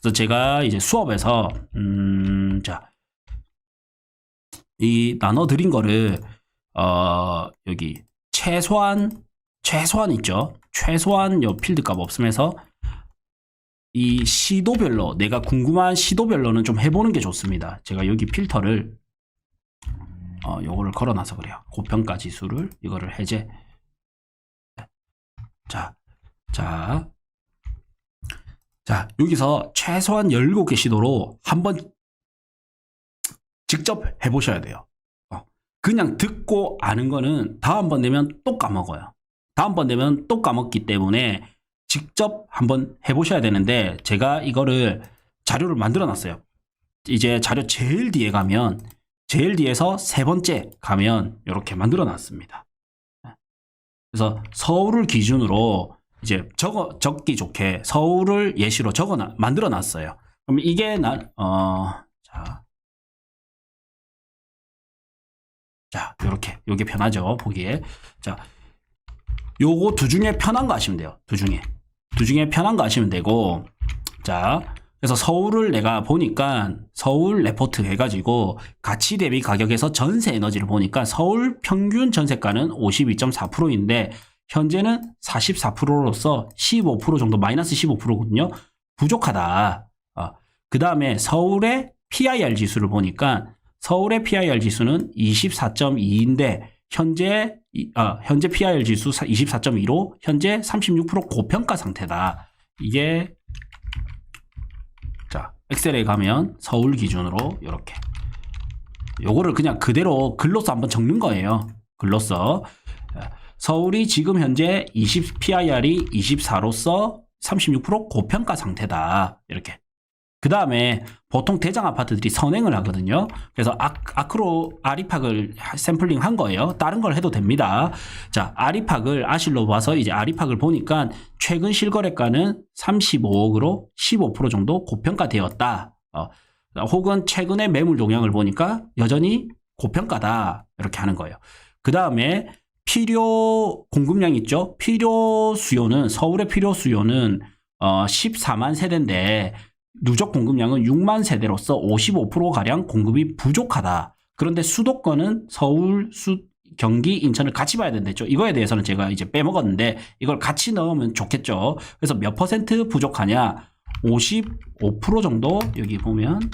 그래서 제가 이제 수업에서 자, 이 나눠 드린 거를 여기 최소한 있죠. 최소한 요 필드 값 없으면서 이 시도별로 내가 궁금한 시도별로는 좀 해보는 게 좋습니다. 제가 여기 필터를 요거를 걸어놔서 그래요. 고평가 지수를 이거를 해제. 자, 여기서 최소한 17개 시도로 한번 직접 해보셔야 돼요. 그냥 듣고 아는 거는 다음번 내면 또 까먹어요. 다음번 내면 또 까먹기 때문에 직접 한번 해보셔야 되는데, 제가 이거를 자료를 만들어 놨어요. 이제 자료 제일 뒤에 가면, 제일 뒤에서 세 번째 가면 이렇게 만들어 놨습니다. 그래서 서울을 기준으로 이제 적기 좋게 서울을 예시로 만들어 놨어요. 그럼 이게 자, 요게 편하죠, 보기에. 자, 요거 두 중에 편한 거 하시면 돼요. 두 중에 편한 거 하시면 되고, 자, 그래서 서울을 내가 보니까 서울 레포트 해가지고 가치 대비 가격에서 전세 에너지를 보니까 서울 평균 전세가는 52.4%인데 현재는 44%로서 15% 정도, 마이너스 15%거든요. 부족하다. 그 다음에 서울의 PIR 지수를 보니까 서울의 PIR 지수는 24.2인데 현재 PIR 지수 24.2로 현재 36% 고평가 상태다. 이게 자, 엑셀에 가면 서울 기준으로 이렇게 요거를 그냥 그대로 글로써 한번 적는 거예요. 글로써 서울이 지금 현재 PIR이 24로서 36% 고평가 상태다. 이렇게. 그 다음에 보통 대장 아파트들이 선행을 하거든요. 그래서 아크로 아리팍을 샘플링 한 거예요. 다른 걸 해도 됩니다. 자, 아리팍을 아실로 봐서 이제 아리팍을 보니까 최근 실거래가는 35억으로 15% 정도 고평가되었다. 혹은 최근의 매물 동향을 보니까 여전히 고평가다. 이렇게 하는 거예요. 그 다음에 필요 공급량 있죠? 필요 수요는, 서울의 필요 수요는 14만 세대인데 누적 공급량은 6만 세대로서 55%가량 공급이 부족하다. 그런데 수도권은 서울, 경기, 인천을 같이 봐야 된댔죠. 이거에 대해서는 제가 이제 빼먹었는데 이걸 같이 넣으면 좋겠죠. 그래서 몇 퍼센트 부족하냐? 55% 정도, 여기 보면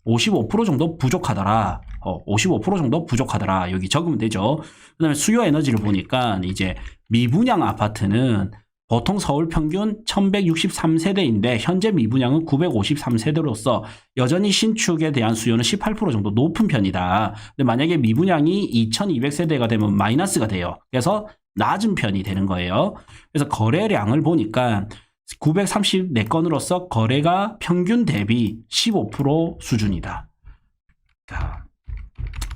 55% 정도 부족하더라. 55% 정도 부족하더라. 여기 적으면 되죠. 그 다음에 수요 에너지를 보니까 이제 미분양 아파트는 보통 서울 평균 1163세대인데 현재 미분양은 953세대로서 여전히 신축에 대한 수요는 18% 정도 높은 편이다. 근데 만약에 미분양이 2200세대가 되면 마이너스가 돼요. 그래서 낮은 편이 되는 거예요. 그래서 거래량을 보니까 934건으로서 거래가 평균 대비 15% 수준이다. 자,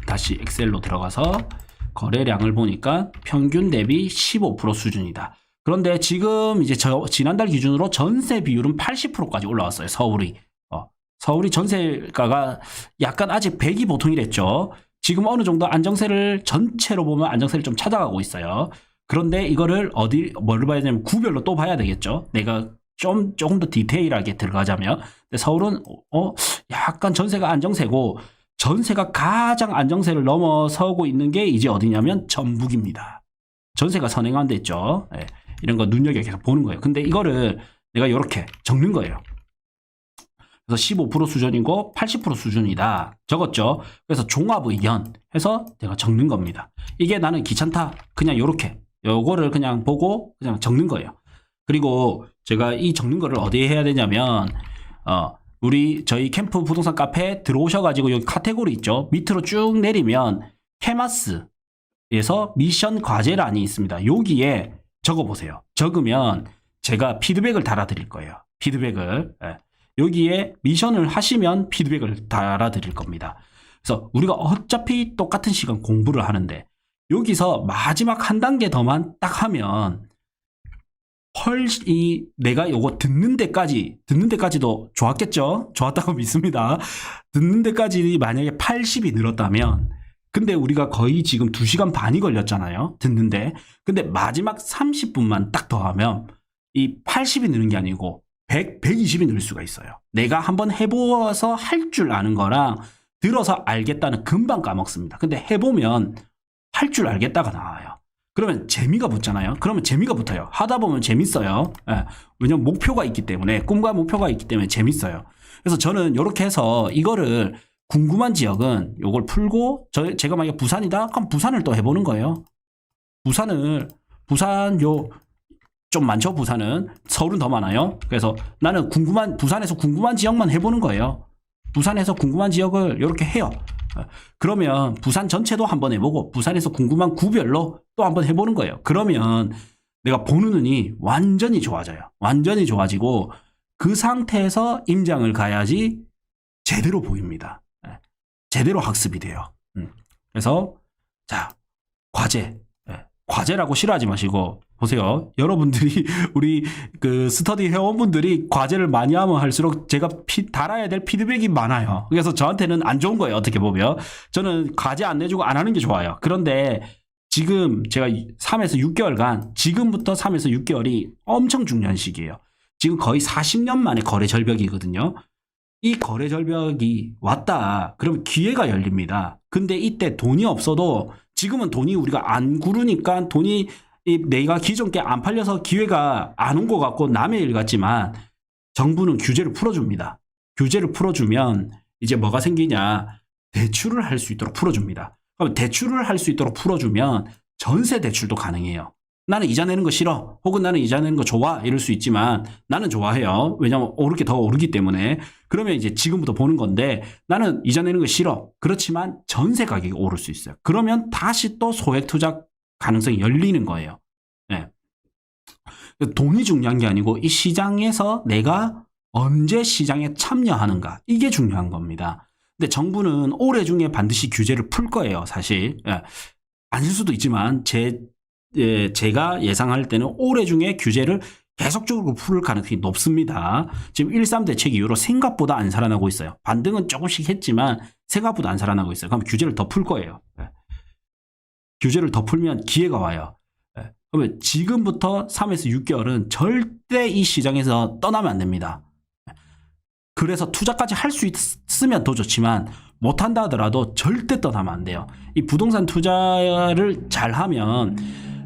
다시 엑셀로 들어가서 거래량을 보니까 평균 대비 15% 수준이다. 그런데 지금 이제 지난달 기준으로 전세 비율은 80%까지 올라왔어요. 서울이 전세가가 약간 아직 100이 보통이랬죠. 지금 어느 정도 안정세를 전체로 보면 안정세를 좀 찾아가고 있어요. 그런데 이거를 뭐를 봐야 되냐면 구별로 또 봐야 되겠죠. 내가 조금 더 디테일하게 들어가자면. 근데 서울은 약간 전세가 안정세고 전세가 가장 안정세를 넘어서고 있는 게 이제 어디냐면 전북입니다. 전세가 선행한 데 있죠. 네. 이런 거 눈여겨 계속 보는 거예요. 근데 이거를 내가 이렇게 적는 거예요. 그래서 15% 수준이고 80% 수준이다. 적었죠. 그래서 종합의견 해서 내가 적는 겁니다. 이게 나는 귀찮다. 그냥 요거를 그냥 보고 그냥 적는 거예요. 그리고 제가 이 적는 거를 어디에 해야 되냐면 저희 캠프 부동산 카페에 들어오셔가지고 여기 카테고리 있죠. 밑으로 쭉 내리면 캐마스에서 미션 과제란이 있습니다. 여기에 적어보세요. 적으면 제가 피드백을 달아드릴 거예요. 피드백을. 여기에 미션을 하시면 피드백을 달아드릴 겁니다. 그래서 우리가 어차피 똑같은 시간 공부를 하는데 여기서 마지막 한 단계 더만 딱 하면 내가 요거 듣는 데까지도 좋았겠죠? 좋았다고 믿습니다. 듣는 데까지 만약에 80이 늘었다면, 근데 우리가 거의 지금 2시간 반이 걸렸잖아요. 듣는데. 근데 마지막 30분만 딱 더하면 이 80이 느는 게 아니고 100, 120이 늘 수가 있어요. 내가 한번 해보아서 할 줄 아는 거랑 들어서 알겠다는 금방 까먹습니다. 근데 해보면 할 줄 알겠다가 나와요. 그러면 재미가 붙잖아요. 그러면 재미가 붙어요. 하다 보면 재밌어요. 예. 왜냐면 목표가 있기 때문에, 꿈과 목표가 있기 때문에 재밌어요. 그래서 저는 이렇게 해서 이거를 궁금한 지역은 요걸 풀고, 제가 만약에 부산이다? 그럼 부산을 또 해보는 거예요. 부산 좀 많죠, 부산은. 서울은 더 많아요. 그래서 나는 부산에서 궁금한 지역만 해보는 거예요. 부산에서 궁금한 지역을 이렇게 해요. 그러면 부산 전체도 한번 해보고 부산에서 궁금한 구별로 또 한번 해보는 거예요. 그러면 내가 보는 눈이 완전히 좋아져요. 완전히 좋아지고 그 상태에서 임장을 가야지 제대로 보입니다. 제대로 학습이 돼요. 그래서 자, 과제라고 싫어하지 마시고 보세요. 여러분들이 우리 그 스터디 회원분들이 과제를 많이 하면 할수록 제가 달아야 될 피드백이 많아요. 그래서 저한테는 안 좋은 거예요. 어떻게 보면 저는 과제 안 내주고 안 하는 게 좋아요. 그런데 지금 제가 3에서 6개월간 지금부터 3에서 6개월이 엄청 중요한 시기예요. 지금 거의 40년 만에 거래 절벽이거든요. 이 거래 절벽이 왔다. 그러면 기회가 열립니다. 근데 이때 돈이 없어도 지금은 돈이 우리가 안 구르니까 돈이 내가 기존 게 안 팔려서 기회가 안 온 것 같고 남의 일 같지만 정부는 규제를 풀어줍니다. 규제를 풀어주면 이제 뭐가 생기냐. 대출을 할 수 있도록 풀어줍니다. 그럼 대출을 할 수 있도록 풀어주면 전세 대출도 가능해요. 나는 이자 내는 거 싫어. 혹은 나는 이자 내는 거 좋아. 이럴 수 있지만 나는 좋아해요. 왜냐하면 오를 게 더 오르기 때문에. 그러면 이제 지금부터 보는 건데 나는 이자 내는 거 싫어. 그렇지만 전세 가격이 오를 수 있어요. 그러면 다시 또 소액 투자 가능성이 열리는 거예요. 네. 돈이 중요한 게 아니고 이 시장에서 내가 언제 시장에 참여하는가. 이게 중요한 겁니다. 근데 정부는 올해 중에 반드시 규제를 풀 거예요. 사실. 예. 아닐 수도 있지만 제가 예상할 때는 올해 중에 규제를 계속적으로 풀 가능성이 높습니다. 지금 1.3 대책 이후로 생각보다 안 살아나고 있어요. 반등은 조금씩 했지만 생각보다 안 살아나고 있어요. 그럼 규제를 더 풀 거예요. 규제를 더 풀면 기회가 와요. 그러면 지금부터 3에서 6개월은 절대 이 시장에서 떠나면 안 됩니다. 그래서 투자까지 할 수 있으면 더 좋지만 못한다 하더라도 절대 떠나면 안 돼요. 이 부동산 투자를 잘하면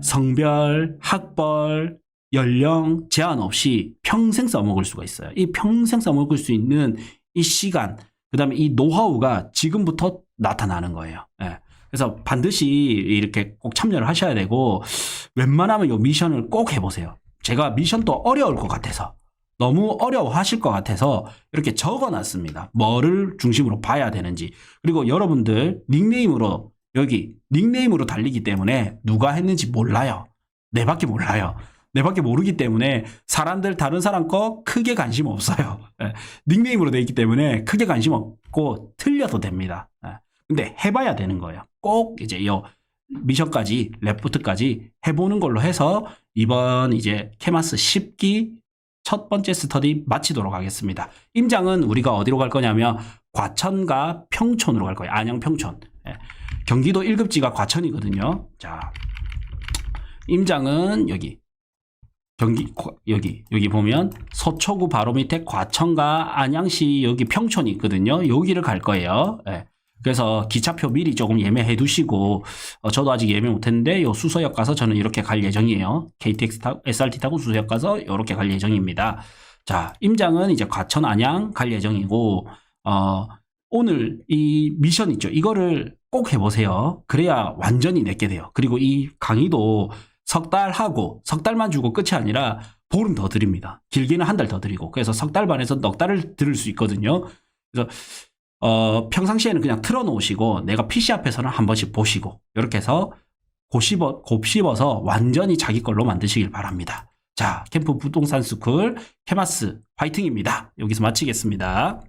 성별, 학벌, 연령 제한 없이 평생 써먹을 수가 있어요. 이 평생 써먹을 수 있는 이 시간, 그 다음에 이 노하우가 지금부터 나타나는 거예요. 예. 그래서 반드시 이렇게 꼭 참여를 하셔야 되고 웬만하면 이 미션을 꼭 해보세요. 제가 미션도 어려울 것 같아서 너무 어려워하실 것 같아서 이렇게 적어놨습니다. 뭐를 중심으로 봐야 되는지. 그리고 여러분들 닉네임으로 여기 닉네임으로 달리기 때문에 누가 했는지 몰라요. 내밖에 몰라요. 내밖에 모르기 때문에 다른 사람 거 크게 관심 없어요. 닉네임으로 돼 있기 때문에 크게 관심 없고 틀려도 됩니다. 근데 해봐야 되는 거예요. 꼭 이제 이 미션까지 레포트까지 해보는 걸로 해서 이번 이제 케마스 10기 첫 번째 스터디 마치도록 하겠습니다. 임장은 우리가 어디로 갈 거냐면 과천과 평촌으로 갈 거예요. 안양 평촌. 경기도 1급지가 과천이거든요. 자, 임장은 여기 보면 서초구 바로 밑에 과천과 안양시 여기 평촌이 있거든요. 여기를 갈 거예요. 그래서 기차표 미리 조금 예매해 두시고 저도 아직 예매 못했는데 요 수서역 가서 저는 이렇게 갈 예정이에요. KTX 타고 SRT 타고 수서역 가서 이렇게 갈 예정입니다. 자, 임장은 이제 과천 안양 갈 예정이고 오늘 이 미션 있죠. 이거를 꼭 해보세요. 그래야 완전히 내게 돼요. 그리고 이 강의도 석 달 하고 석 달만 주고 끝이 아니라 보름 더 드립니다. 길게는 한 달 더 드리고 그래서 석 달 반에서 넉 달을 들을 수 있거든요. 그래서 평상시에는 그냥 틀어놓으시고 내가 PC 앞에서는 한 번씩 보시고 이렇게 해서 곱씹어서 완전히 자기 걸로 만드시길 바랍니다. 자, 캠프 부동산 스쿨 케마스 화이팅입니다. 여기서 마치겠습니다.